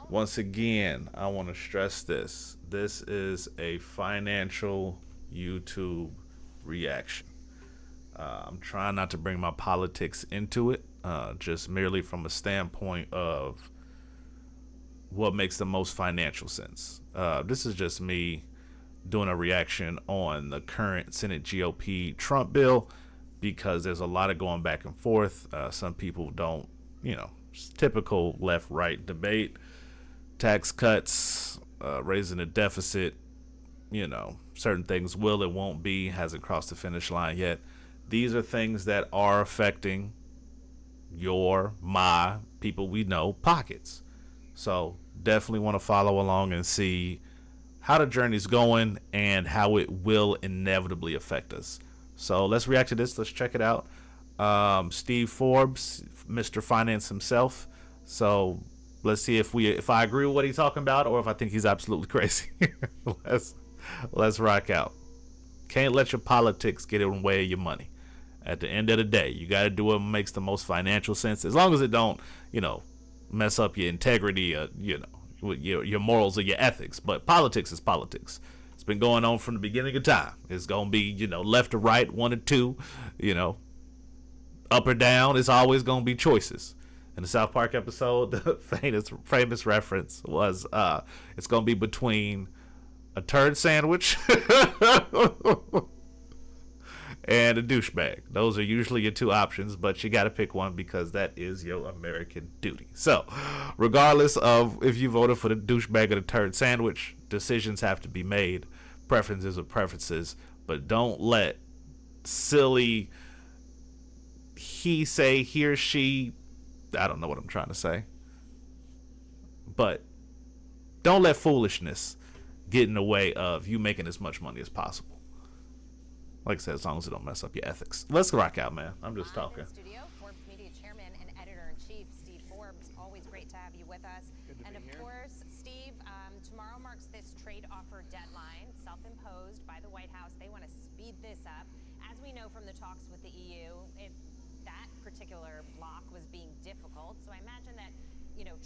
Once again, I want to stress this. This is a financial YouTube reaction. I'm trying not to bring my politics into it, just merely from a standpoint of what makes the most financial sense. This is just me doing a reaction on the current Senate GOP Trump bill because there's a lot of going back and forth. Some people don't, it's typical left right debate, tax cuts, raising the deficit, certain things will and won't be, hasn't crossed the finish line yet. These are things that are affecting my people we know pockets. So definitely want to follow along and see how the journey's going and how it will inevitably affect us. So let's react to this. Let's check it out. Steve Forbes, Mr. Finance himself. So let's see if I agree with what he's talking about or if I think he's absolutely crazy. let's rock out. Can't let your politics get in the way of your money. At the end of the day, you got to do what makes the most financial sense, as long as it don't, mess up your integrity, your morals or your ethics. But politics is politics. It's been going on from the beginning of time. It's gonna be, left or right, one or two, up or down. It's always gonna be choices. In the South Park episode, the famous reference was it's gonna be between a turd sandwich and a douchebag. Those are usually your two options, but you got to pick one because that is your American duty. So, regardless of if you voted for the douchebag or the turd sandwich, decisions have to be made. Preferences are preferences, but don't let silly he say, he or she, I don't know what I'm trying to say, but don't let foolishness get in the way of you making as much money as possible. Like I said, as long as it don't mess up your ethics. Let's rock out, man. I'm just talking. In studio, Forbes Media Chairman and Editor-in-Chief Steve Forbes. Always great to have you with us. And of course, Steve, tomorrow marks this trade offer deadline, self-imposed by the White House. They want to speed this up. As we know from the talks with the EU, that particular block was being difficult. So I imagine that,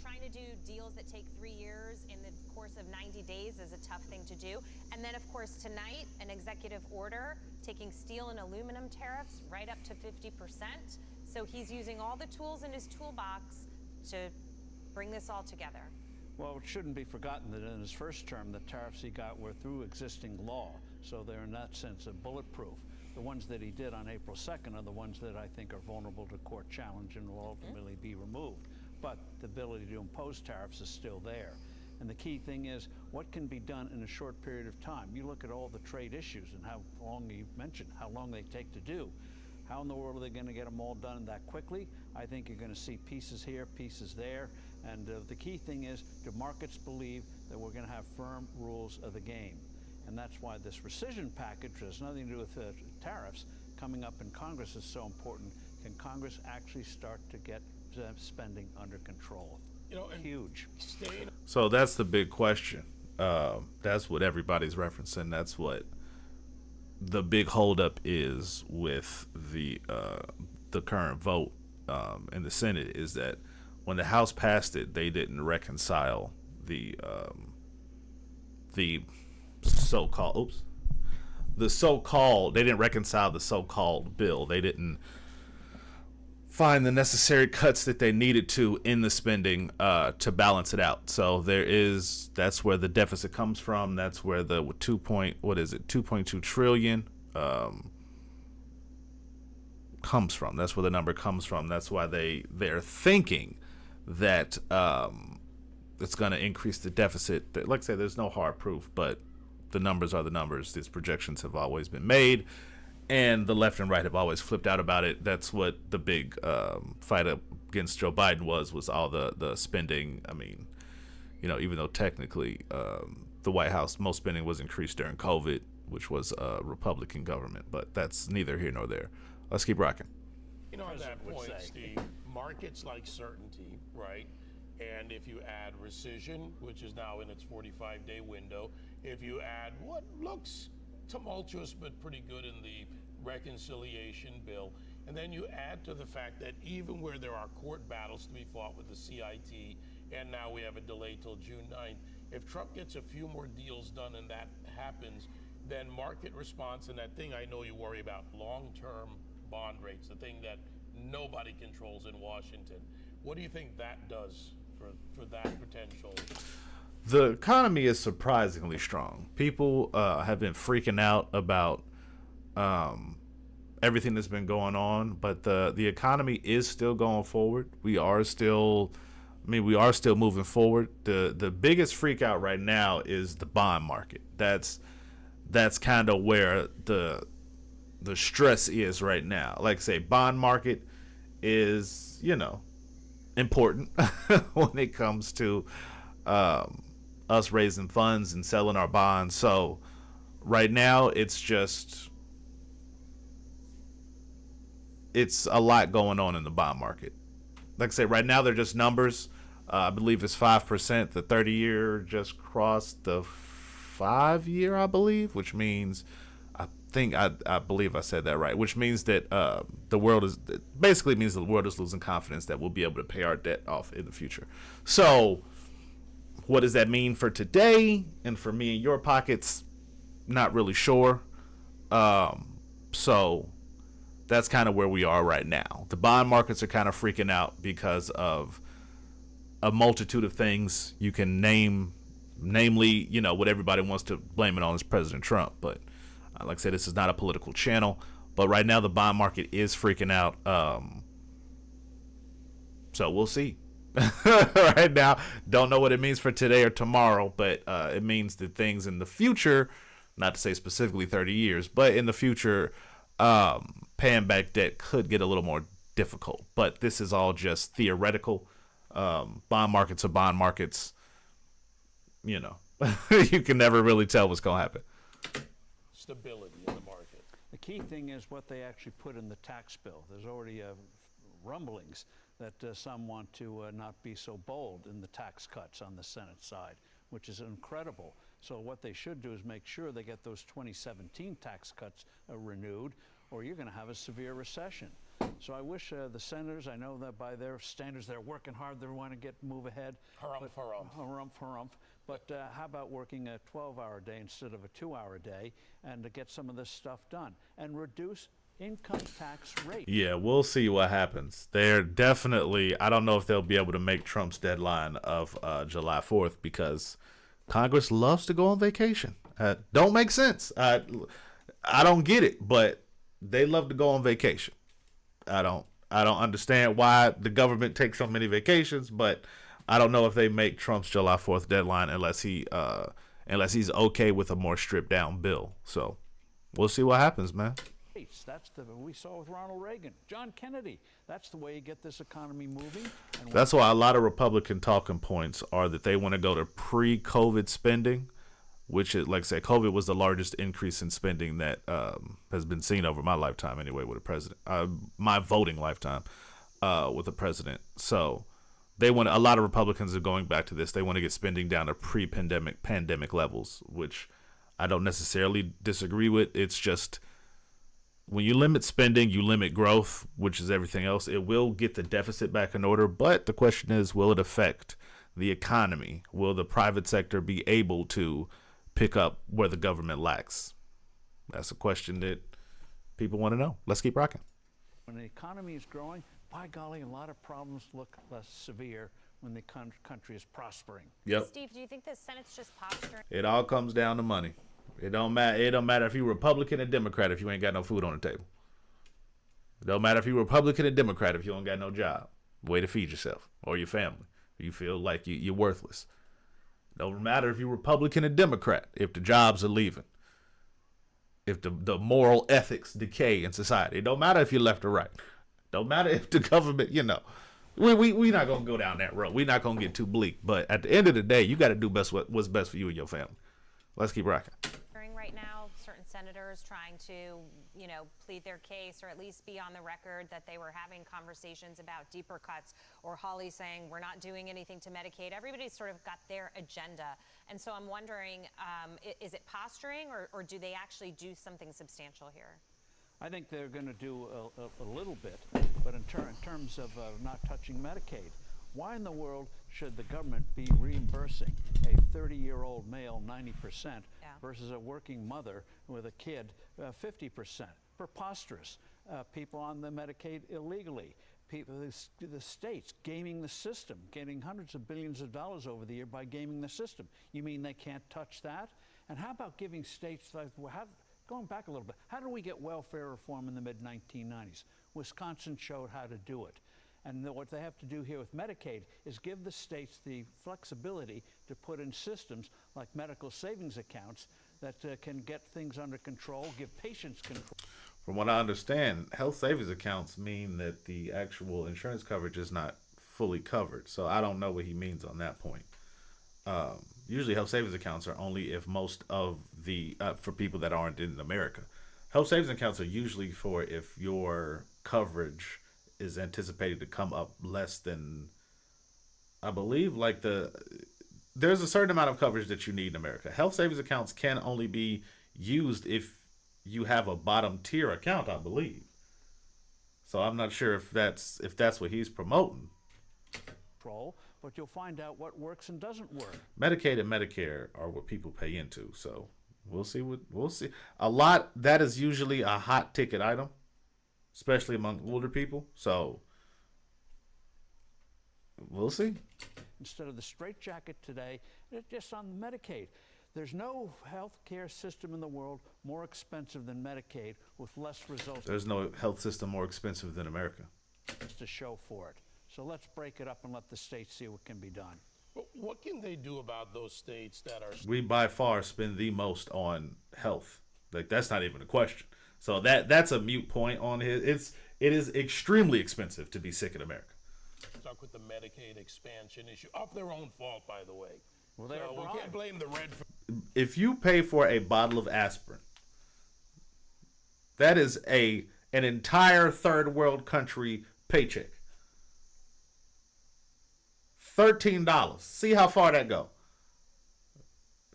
trying to do deals that take 3 years in the course of 90 days is a tough thing to do. And then, of course, tonight, an executive order taking steel and aluminum tariffs right up to 50%. So he's using all the tools in his toolbox to bring this all together. Well, it shouldn't be forgotten that in his first term, the tariffs he got were through existing law. So they're, in that sense, bulletproof. The ones that he did on April 2nd are the ones that I think are vulnerable to court challenge and will ultimately be removed. But the ability to impose tariffs is still there. And the key thing is what can be done in a short period of time. You look at all the trade issues and how long you mentioned, how long they take to do. How in the world are they going to get them all done that quickly? I think you're going to see pieces here, pieces there. And the key thing is, do markets believe that we're going to have firm rules of the game? And that's why this rescission package, which has nothing to do with tariffs, coming up in Congress is so important. Can Congress actually start to get spending under control? Huge. So that's the big question. That's what everybody's referencing. That's what the big holdup is with the current vote in the Senate, is that when the House passed it, they didn't reconcile the so-called they didn't reconcile the so-called bill. They didn't find the necessary cuts that they needed to in the spending to balance it out. So that's where the deficit comes from. That's where the 2.2 trillion comes from. That's where the number comes from. That's why they're thinking that it's going to increase the deficit. Like I said, there's no hard proof, but the numbers are the numbers. These projections have always been made, and the left and right have always flipped out about it. That's what the big fight against Joe Biden was all the spending. I mean, even though technically the White House, most spending was increased during COVID, which was a Republican government, but that's neither here nor there. Let's keep rocking. On that point, Steve, markets like certainty, right? And if you add rescission, which is now in its 45-day window, if you add what looks tumultuous but pretty good in the reconciliation bill, and then you add to the fact that even where there are court battles to be fought with the CIT and now we have a delay till June 9th. If Trump gets a few more deals done and that happens, then market response and that thing I know you worry about, long-term bond rates, the thing that nobody controls in Washington. What do you think that does for that potential? The economy is surprisingly strong. People have been freaking out about everything that's been going on, but the economy is still going forward. We are still moving forward. The biggest freak out right now is the bond market. That's kind of where the stress is right now. Like I say, bond market is, important when it comes to us raising funds and selling our bonds. So right now it's a lot going on in the bond market. Like I say, right now they're just numbers. I believe it's 5%. The 30-year just crossed the 5-year, I believe, which means I believe I said that right, which means that the world is losing confidence that we'll be able to pay our debt off in the future. So what does that mean for today and for me and your pockets? Not really sure. So that's kind of where we are right now. The bond markets are kind of freaking out because of a multitude of things you can name, namely, what everybody wants to blame it on is President Trump. But like I said, this is not a political channel. But right now the bond market is freaking out. So we'll see. Right now, don't know what it means for today or tomorrow, but it means that things in the future, not to say specifically 30 years, but in the future, paying back debt could get a little more difficult. But this is all just theoretical. Bond markets are bond markets. You can never really tell what's going to happen. Stability in the market. The key thing is what they actually put in the tax bill. There's already rumblings that some want to not be so bold in the tax cuts on the Senate side, which is incredible. So what they should do is make sure they get those 2017 tax cuts renewed, or you're going to have a severe recession. So I wish the senators, I know that by their standards they're working hard, they want to move ahead. Harumph. But how about working a 12-hour day instead of a 2-hour day and to get some of this stuff done and reduce income tax rate? Yeah, we'll see what happens. They're definitely, I don't know if they'll be able to make Trump's deadline of July 4th because Congress loves to go on vacation. Don't make sense. I don't get it, but they love to go on vacation. I don't understand why the government takes so many vacations, but I don't know if they make Trump's July 4th deadline unless he's okay with a more stripped down bill. So we'll see what happens, man. That's we saw with Ronald Reagan, John Kennedy. That's the way you get this economy moving. And that's why a lot of Republican talking points are that they want to go to pre-COVID spending, which is, like I said, COVID was the largest increase in spending that has been seen over my lifetime anyway with a president, my voting lifetime with a president. So a lot of Republicans are going back to this. They want to get spending down to pandemic levels, which I don't necessarily disagree with. It's just when you limit spending, you limit growth, which is everything else. It will get the deficit back in order, but the question is, will it affect the economy? Will the private sector be able to pick up where the government lacks? That's a question that people want to know. Let's keep rocking. When the economy is growing, by golly, a lot of problems look less severe when the country is prospering. Yep. Steve, do you think the Senate's just posturing? It all comes down to money. It don't matter if you're Republican or Democrat if you ain't got no food on the table. It don't matter if you're Republican or Democrat if you don't got no job, way to feed yourself or your family. You feel like you're worthless. It don't matter if you're Republican or Democrat if the jobs are leaving. If the moral ethics decay in society. It don't matter if you're left or right. Don't matter if the government, we not gonna go down that road. We're not gonna get too bleak. But at the end of the day, you got to do what's best for you and your family. Let's keep rocking. Right now, certain senators trying to, plead their case or at least be on the record that they were having conversations about deeper cuts, or Hawley saying we're not doing anything to Medicaid. Everybody's sort of got their agenda. And so I'm wondering, is it posturing or do they actually do something substantial here? I think they're going to do a little bit, but in terms of not touching Medicaid, Why in the world should the government be reimbursing a 30-year-old male 90% versus a working mother with a kid 50%? Preposterous. People on the Medicaid illegally. People, the states gaming the system, getting hundreds of billions of dollars over the year by gaming the system. You mean they can't touch that? And how about giving states, going back a little bit, how did we get welfare reform in the mid-1990s? Wisconsin showed how to do it. And what they have to do here with Medicaid is give the states the flexibility to put in systems like medical savings accounts that can get things under control, give patients control. From what I understand, health savings accounts mean that the actual insurance coverage is not fully covered. So I don't know what he means on that point. Usually health savings accounts are only if most of the, for people that aren't in America. Health savings accounts are usually for if your coverage is anticipated to come up less than, I believe, like there's a certain amount of coverage that you need in America. Health savings accounts can only be used if you have a bottom tier account, I believe. So I'm not sure if that's what he's promoting. But you'll find out what works and doesn't work. Medicaid and Medicare are what people pay into, so we'll see. A lot that is usually a hot ticket item, especially among older people. So we'll see. Instead of the straitjacket today, it's just on Medicaid. There's no health care system in the world more expensive than Medicaid with less results. There's no health system more expensive than America. To show for it. So let's break it up and let the states see what can be done. But what can they do about those states that are... We by far spend the most on health. Like, that's not even a question. So that's a moot point on his. It is extremely expensive to be sick in America. Stuck with the Medicaid expansion issue, of their own fault, by the way. Well, so we can't blame the red. If you pay for a bottle of aspirin, that is an entire third world country paycheck. $13. See how far that go.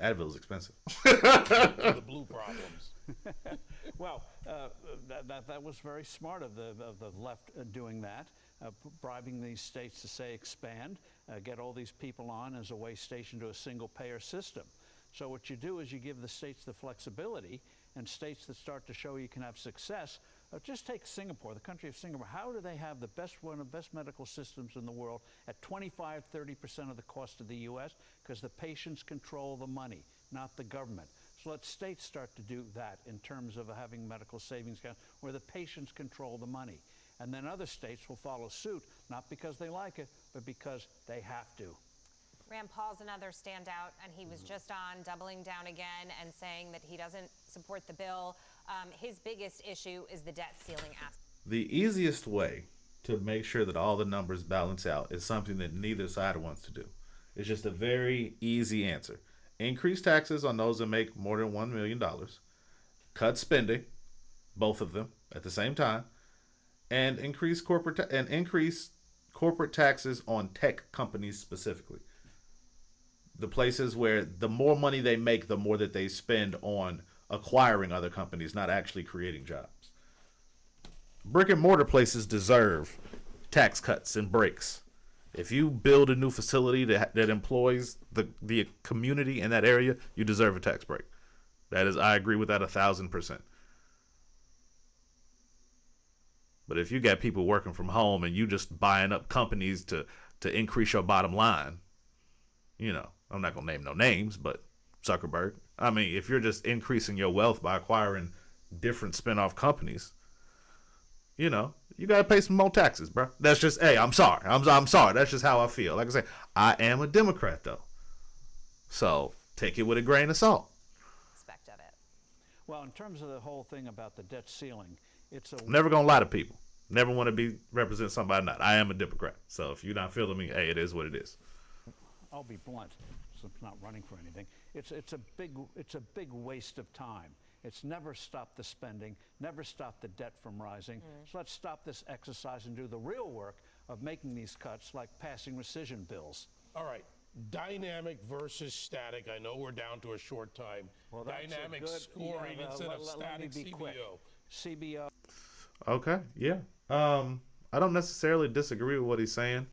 Advil's expensive. The blue problems. Well, that was very smart of the left doing that, bribing these states to say expand, get all these people on as a way station to a single payer system. So what you do is you give the states the flexibility, and states that start to show you can have success. Just take Singapore, the country of Singapore. How do they have one of the best medical systems in the world at 25–30% of the cost of the U.S.? Because the patients control the money, not the government. So let states start to do that in terms of having medical savings accounts where the patients control the money. And then other states will follow suit, not because they like it, but because they have to. Rand Paul's another standout, and he was just on doubling down again and saying that he doesn't support the bill. His biggest issue is the debt ceiling aspect. The easiest way to make sure that all the numbers balance out is something that neither side wants to do. It's just a very easy answer. Increase taxes on those that make more than $1 million. Cut spending, both of them at the same time, and increase corporate taxes on tech companies specifically. The places where the more money they make, the more that they spend on acquiring other companies, not actually creating jobs. Brick and mortar places deserve tax cuts and breaks. If you build a new facility that employs the community in that area, you deserve a tax break. That is, I agree with that 1,000%. But if you got people working from home and you just buying up companies to increase your bottom line, you know, I'm not going to name no names, but Zuckerberg. I mean, if you're just increasing your wealth by acquiring different spin-off companies, you know, you got to pay some more taxes, bro. That's just, hey, I'm sorry. I'm sorry. That's just how I feel. Like I say, I am a Democrat, though. So take it with a grain of salt. Aspect of it. Well, in terms of the whole thing about the debt ceiling, it's a... Never going to lie to people. Never want to represent somebody not. I am a Democrat. So if you're not feeling me, hey, it is what it is. I'll be blunt, so I'm not running for anything. It's a big waste of time. It's never stopped the spending, never stopped the debt from rising. So let's stop this exercise and do the real work of making these cuts, like passing rescission bills. All right. Dynamic versus static. I know we're down to a short time. Well, dynamic scoring instead of static CBO. CBO. Okay, yeah. I don't necessarily disagree with what he's saying.